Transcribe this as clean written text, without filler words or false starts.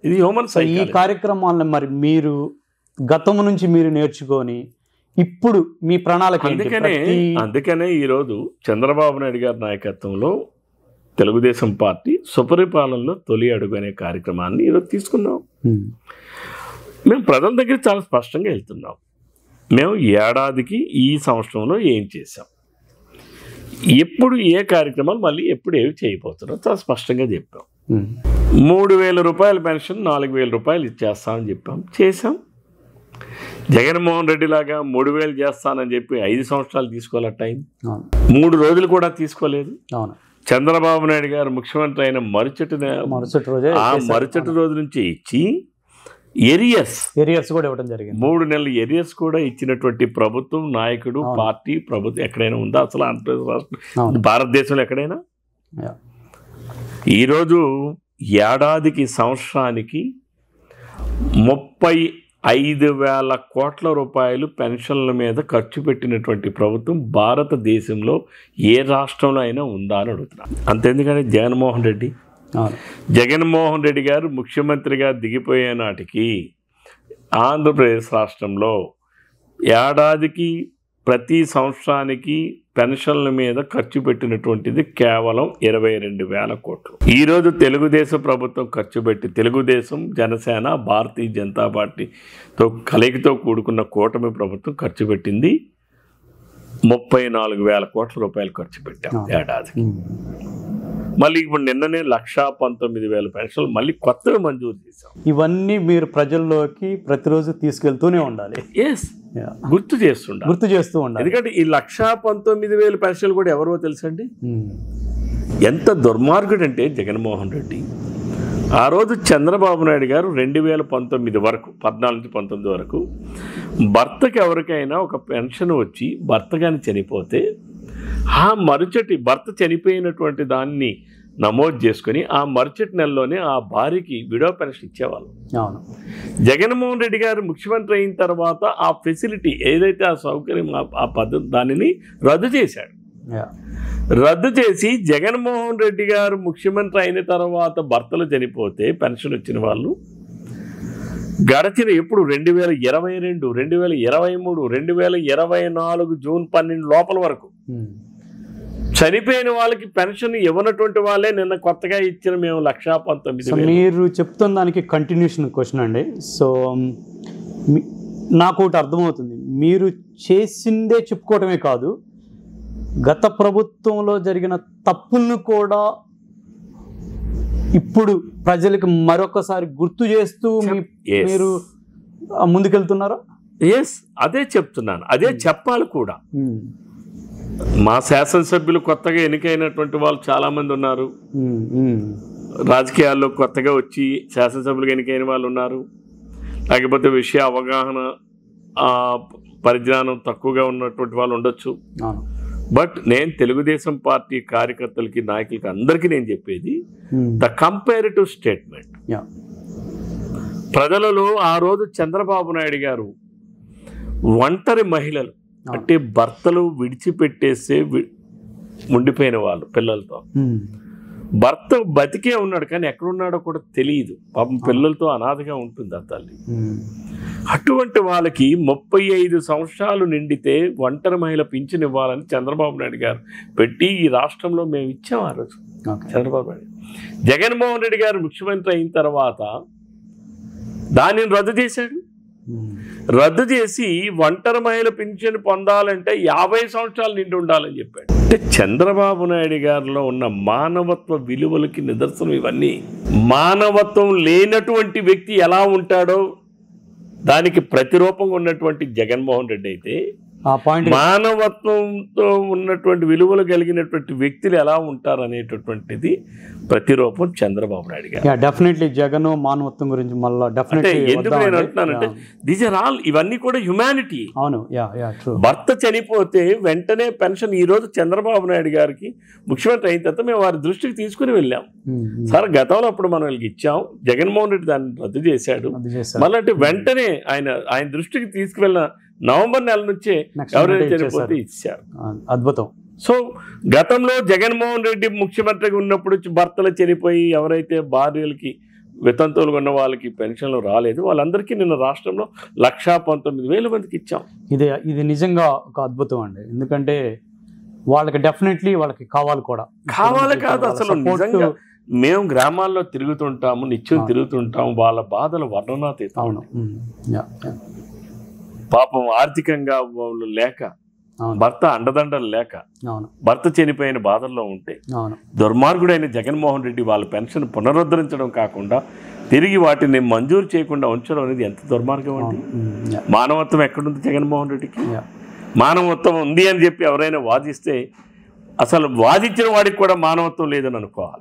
ఇది human psychology. ఈ కార్యక్రమాలను మరి మీరు గతం నుంచి మీరు నేర్చుకొని ఇప్పుడు మీ ప్రణాళిక అందుకనే ఈరోజు చంద్రబాబు నాయుడు గారి నాయకత్వంలో తెలుగుదేశం పార్టీ సుపరిపాలనలో తొలి అడుగు అనే కార్యక్రమాన్ని ఈరోజు తీసుకున్నాం. మేము ప్రజల దగ్గర చాలా స్పష్టంగా వెళ్తున్నాం. మేము ఏడాదికి ఈ సంవత్సరంలో ఏం చేసాం, ఎప్పుడు ఏ కార్యక్రమాలు మళ్ళీ ఎప్పుడు ఏవి చేయబోతున్నాం చాలా స్పష్టంగా చెప్పాం. 3,000 రూపాయల పెన్షన్ 4,000 రూపాయలు ఇచ్చేస్తామని చెప్పాం, చేసాం. జగన్మోహన్ రెడ్డి లాగా 3,000 చేస్తానని చెప్పి 5 సంవత్సరాలు తీసుకోవాలి టైం, 3 రోజులు కూడా తీసుకోలేదు. చంద్రబాబు నాయుడు గారు ముఖ్యమంత్రి అయిన మరుసటి రోజు నుంచి ఇచ్చి ఏరియర్స్ కూడా ఇవ్వడం జరిగింది. 3 నెలల ఏరియర్స్ కూడా ఇచ్చినటువంటి ప్రభుత్వం, నాయకుడు, పార్టీ, ప్రభుత్వం ఎక్కడైనా ఉందా అసలు? భారతదేశంలో ఎక్కడైనా? ఈరోజు ఏడాదికి సంవత్సరానికి 35,000 కోట్ల రూపాయలు పెన్షన్ల మీద ఖర్చు పెట్టినటువంటి ప్రభుత్వం భారతదేశంలో ఏ రాష్ట్రంలో అయినా ఉందా అని అడుగుతున్నాను. అంతెందుకంటే జగన్మోహన్ రెడ్డి గారు ముఖ్యమంత్రిగా దిగిపోయే నాటికి ఆంధ్రప్రదేశ్ రాష్ట్రంలో ఏడాదికి ప్రతి సంవత్సరానికి పెన్షన్ల మీద ఖర్చు పెట్టినటువంటిది కేవలం 22,000 కోట్లు. ఈరోజు తెలుగుదేశం ప్రభుత్వం ఖర్చు పెట్టి, తెలుగుదేశం, జనసేన, భారతీయ జనతా పార్టీతో కలయికతో కూడుకున్న కూటమి ప్రభుత్వం ఖర్చు పెట్టింది 34,000 కోట్ల రూపాయలు ఖర్చు పెట్టాం ఏడాదికి. మళ్ళీ ఇప్పుడు నిన్ననే 1,19,000 పెన్షన్లు మళ్ళీ కొత్తగా మంజూరు చేశాం. ఇవన్నీ మీరు ప్రజల్లోకి ప్రతిరోజు తీసుకెళ్తూనే ఉండాలి. గుర్తు చేస్తూ ఉండాలి. ఎందుకంటే ఈ 1,19,000 పెన్షన్లు కూడా ఎవరో తెలుసండి? ఎంత దుర్మార్గుడు అంటే జగన్మోహన్ రెడ్డి. ఆ రోజు చంద్రబాబు నాయుడు గారు 2019 వరకు, 14 నుంచి 19 వరకు భర్తకి ఎవరికైనా ఒక పెన్షన్ వచ్చి భర్త కానీ చనిపోతే ఆ మరుచటి భర్త చనిపోయినటువంటి దాన్ని నమోదు చేసుకుని ఆ మరుచటి నెలలోనే ఆ భార్యకి విడో పెన్షన్ ఇచ్చేవాళ్ళు. జగన్మోహన్ రెడ్డి గారు ముఖ్యమంత్రి అయిన తర్వాత ఆ ఫెసిలిటీ ఏదైతే ఆ సౌకర్యం ఆ పద్ధతి దానిని రద్దు చేశాడు. రద్దు చేసి జగన్మోహన్ రెడ్డి గారు ముఖ్యమంత్రి అయిన తర్వాత భర్తలు చనిపోతే పెన్షన్ వచ్చిన వాళ్ళు గడచిన ఎప్పుడు 2022, 2023, 2024 జూన్ 12 లోపల వరకు చనిపోయిన వాళ్ళకి పెన్షన్ ఇవ్వనటువంటి వాళ్ళే నిన్న కొత్తగా ఇచ్చిన మేము 1,19,000. మీరు చెప్తున్న దానికి కంటిన్యూషన్ క్వశ్చన్ అండి. సో నాకు ఒకటి అర్థమవుతుంది, మీరు చేసిందే చెప్పుకోవటమే కాదు, గత ప్రభుత్వంలో జరిగిన తప్పులను కూడా ఇప్పుడు ప్రజలకు మరొకసారి గుర్తు చేస్తూ మీరు ముందుకెళ్తున్నారా? అదే చెప్తున్నాను, అదే చెప్పాలి కూడా. మా శాసనసభ్యులు కొత్తగా ఎన్నికైనటువంటి వాళ్ళు చాలామంది ఉన్నారు, రాజకీయాల్లో కొత్తగా వచ్చి శాసనసభ్యులుగా ఎన్నికైన వాళ్ళు ఉన్నారు, లేకపోతే విషయ అవగాహన పరిజ్ఞానం తక్కువగా ఉన్నటువంటి వాళ్ళు ఉండొచ్చు. బట్ నేను తెలుగుదేశం పార్టీ కార్యకర్తలకి, నాయకులకి, అందరికీ నేను చెప్పేది ద కంపారిటివ్ స్టేట్మెంట్. ప్రజలలో ఆ రోజు చంద్రబాబు నాయుడు గారు ఒంటరి మహిళలు అంటే భర్తలు విడిచిపెట్టేసే ఉండిపోయిన వాళ్ళు పిల్లలతో, భర్త బతికే ఉన్నాడు కానీ ఎక్కడున్నాడో కూడా తెలియదు, పాపం పిల్లలతో అనాథగా ఉంటుంది ఆ తల్లి. అటువంటి వాళ్ళకి 35 సంవత్సరాలు నిండితే ఒంటరి మహిళ పింఛన్ ఇవ్వాలని చంద్రబాబు నాయుడు గారు పెట్టి ఈ రాష్ట్రంలో మేము ఇచ్చాం ఆ రోజు. చంద్రబాబు నాయుడు, జగన్మోహన్ రెడ్డి గారు ముఖ్యమంత్రి అయిన తర్వాత దానిని రద్దు చేశాడు. రద్దు చేసి ఒంటరి మహిళ పింఛన్ పొందాలంటే 50 సంవత్సరాలు నిండి ఉండాలని చెప్పాడు. అంటే చంద్రబాబు నాయుడు గారిలో ఉన్న మానవత్వ విలువలకి నిదర్శనం ఇవన్నీ. మానవత్వం లేనటువంటి వ్యక్తి ఎలా ఉంటాడో దానికి ప్రతిరూపంగా ఉన్నటువంటి జగన్మోహన్ రెడ్డి అయితే, మానవత్వంతో ఉన్నటువంటి విలువలు కలిగినటువంటి వ్యక్తులు ఎలా ఉంటారు అనేటటువంటిది ప్రతిరూపం చంద్రబాబు నాయుడు గారు. డెఫినెట్లీ జగన్ మానవత్వం గురించి మళ్ళీ డెఫినెట్లీ ఎందుకు నేను అంటున్నానంటే దీస్ ఆర్ ఆల్, ఇవన్నీ కూడా హ్యుమానిటీ. అవును, భర్త చనిపోతే వెంటనే పెన్షన్ ఈ రోజు చంద్రబాబు నాయుడు గారికి ముఖ్యమంత్రి అయిన తర్వాత మేము వారి దృష్టికి తీసుకుని వెళ్ళాం. సార్ గతంలో అప్పుడు మనం వీళ్ళకి ఇచ్చాం, జగన్మోహన్ రెడ్డి దాన్ని రద్దు చేశాడు. మళ్ళీ వెంటనే ఆయన దృష్టికి తీసుకువెళ్ళిన నవంబర్ నెల నుంచే ఎవరైనా చనిపోతే ఇచ్చారు. అద్భుతం. సో గతంలో జగన్మోహన్ రెడ్డి ముఖ్యమంత్రిగా ఉన్నప్పుడు భర్తలు చనిపోయి ఎవరైతే భార్యలకి వితంతువులు ఉన్న వాళ్ళకి పెన్షన్లు రాలేదు, వాళ్ళందరికీ నిన్న రాష్ట్రంలో 1,19,000 మందికి ఇచ్చాం. ఇది నిజంగా ఒక అద్భుతం అండి. ఎందుకంటే వాళ్ళకి డెఫినెట్లీ వాళ్ళకి కావాలి కూడా. కావాలి కాదు, అసలు నిజంగా మేము గ్రామాల్లో తిరుగుతుంటాము, నిత్యం తిరుగుతుంటాము, వాళ్ళ బాధలు వర్ణనాతీతం. అవును. పాపం ఆర్థికంగా వాళ్ళు లేక, భర్త అండదండలు లేక, భర్త చనిపోయిన బాధల్లో ఉంటే దుర్మార్గుడైన జగన్మోహన్ రెడ్డి వాళ్ళ పెన్షన్ పునరుద్ధరించడం కాకుండా తిరిగి వాటిని మంజూరు చేయకుండా ఉంచడం అనేది ఎంత దుర్మార్గం అండి. మానవత్వం ఎక్కడుంది జగన్మోహన్ రెడ్డికి? మానవత్వం ఉంది అని చెప్పి ఎవరైనా వాదిస్తే అసలు వాదించిన వాడికి కూడా మానవత్వం లేదని అనుకోవాలి.